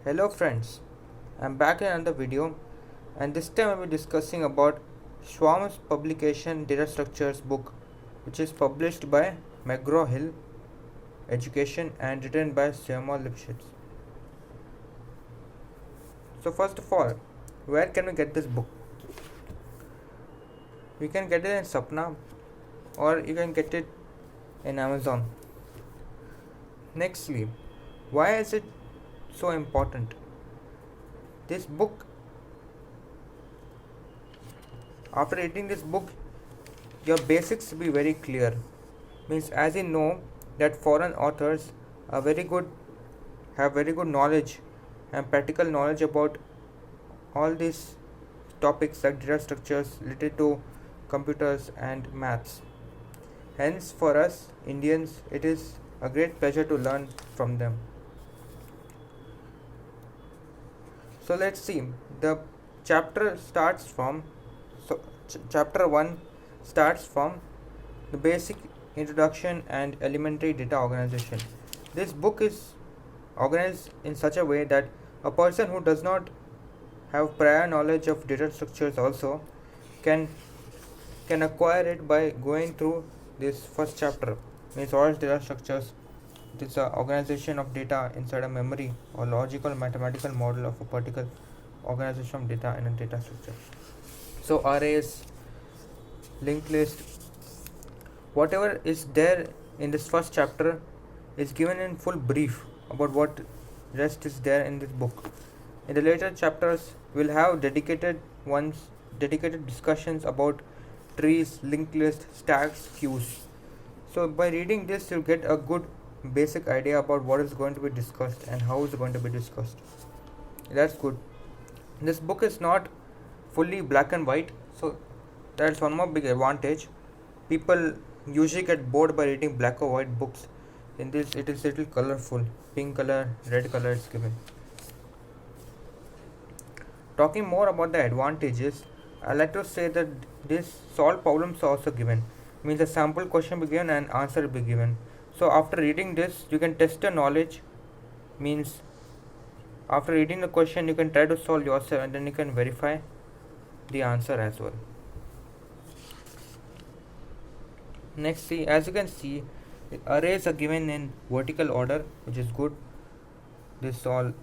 Hello friends, I'm back in another video and this time I'll be discussing about Schwarm's publication Data Structures book, which is published by McGraw-Hill Education and written by Seymour Lipschitz. So first of all, where can we get this book? You can get it in Sapna or you can get it in Amazon. Nextly, why is it so important? This book, after reading this book, your basics will be very clear. Means as you know that foreign authors are have very good knowledge and practical knowledge about all these topics like data structures related to computers and maths. Hence, for us Indians, it is a great pleasure to learn from them. So let's see. The chapter starts from chapter 1 starts from the basic introduction and elementary data organization. This book is organized in such a way that a person who does not have prior knowledge of data structures also can acquire it by going through this first chapter. Means all data structures, it is the organization of data inside a memory or logical mathematical model of a particular organization of data in a data structure. So arrays, linked list, whatever is there in this first chapter is given in full brief about what rest is there in this book. In the later chapters, we'll have dedicated discussions about trees, linked list, stacks, queues. So by reading this, you'll get a good basic idea about what is going to be discussed and how is going to be discussed. That's good. This book is not fully black and white, so that's one more big advantage. People usually get bored by reading black or white books. In this, it is little colorful, pink color, red color is given. Talking more about the advantages, I like to say that this solved problems are also given. Means a sample question be given and answer be given. So after reading this, you can test your knowledge. Means after reading the question, you can try to solve yourself and then you can verify the answer as well. Next, see, as you can see, arrays are given in vertical order, which is good. This all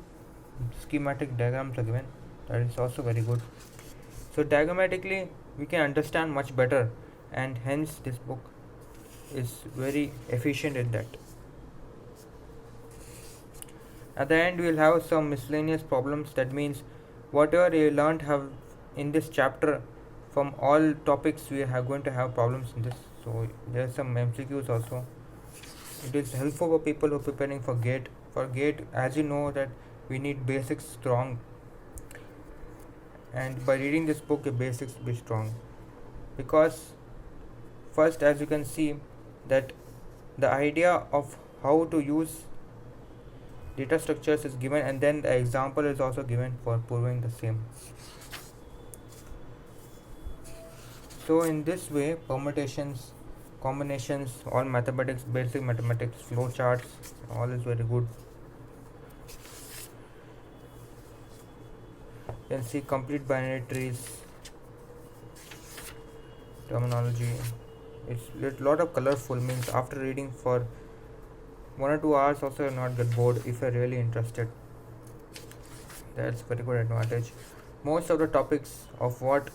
schematic diagrams are given, that is also very good. So diagrammatically we can understand much better, and hence this book is very efficient in that. At the end, we will have some miscellaneous problems. That means whatever you learned have in this chapter, from all topics we are going to have problems in this. So there are some MCQs also. It is helpful for people who are preparing for GATE. For GATE, as you know that we need basics strong, and by reading this book, your basics will be strong. Because first, as you can see, that the idea of how to use data structures is given, and then the example is also given for proving the same. So in this way, permutations, combinations, all mathematics, basic mathematics, flow charts, all is very good. You can see complete binary trees, terminology. It's a lot of colorful. Means after reading for 1 or 2 hours also, you'll not get bored if you're really interested. That's very good advantage. Most of the topics of what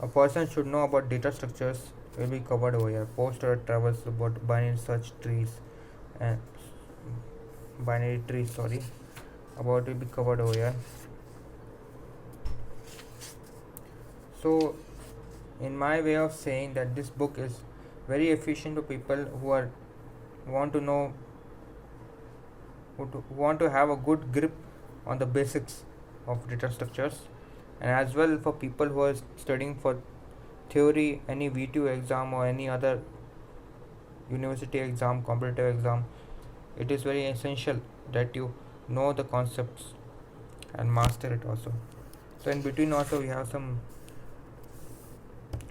a person should know about data structures will be covered over here. Post-order travels about binary search trees and binary trees, about will be covered over here. So in my way of saying that this book is very efficient to people who want to know, who want to have a good grip on the basics of data structures, and as well for people who are studying for theory, any V2 exam or any other university exam, competitive exam. It is very essential that you know the concepts and master it also. So in between also we have some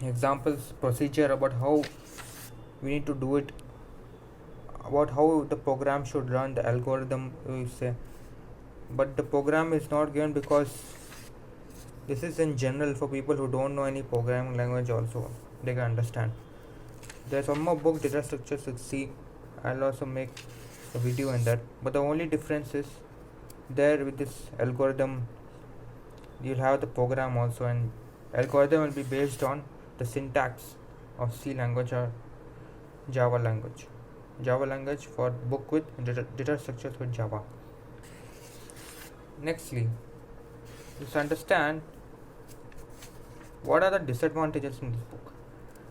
examples, procedure about how we need to do it, about how the program should run, the algorithm we say, but the program is not given because this is in general for people who don't know any programming language also, they can understand. There's one more book, Data Structures with C. I'll also make a video in that, but the only difference is there with this algorithm you'll have the program also, and algorithm will be based on the syntax of C language or Java language for book with data structures with Java. Nextly, let's understand what are the disadvantages in this book.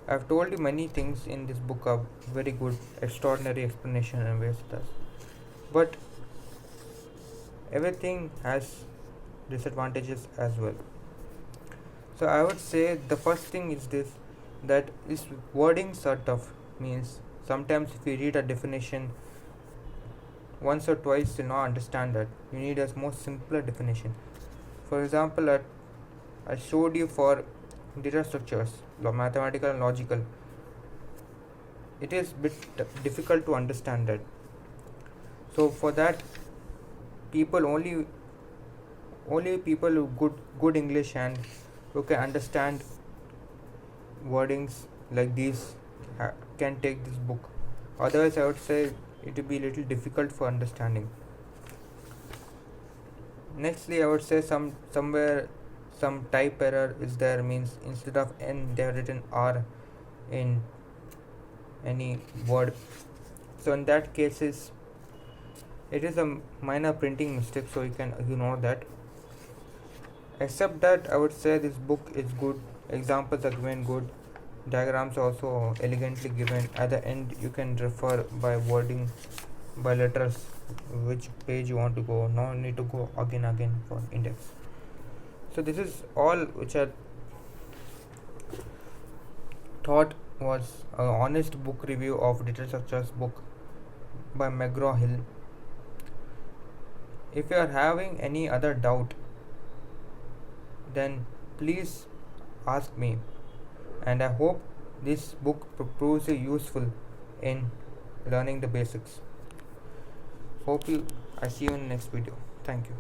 I've told you many things in this book are very good, extraordinary explanation and ways it does, but everything has disadvantages as well. So I would say the first thing is this, that is wordings are tough. Means sometimes if you read a definition once or twice you'll not understand that. You need a more simpler definition. For example, I showed you for data structures, mathematical and logical. It is bit difficult to understand that. So for that, people only people who good English and who can understand wordings like these can take this book. Otherwise, I would say it will be a little difficult for understanding. Nextly, I would say somewhere some type error is there, means instead of N they have written R in any word. So in that cases, it is a minor printing mistake, so you can ignore that. Except that, I would say this book is good. Examples are given good. Diagrams are also elegantly given. At the end, you can refer by wording, by letters, which page you want to go. No need to go again for index. So this is all which I thought was an honest book review of Data Structures book by McGraw-Hill. If you are having any other doubt, then please ask me, and I hope this book proves you useful in learning the basics. I see you in the next video. Thank you.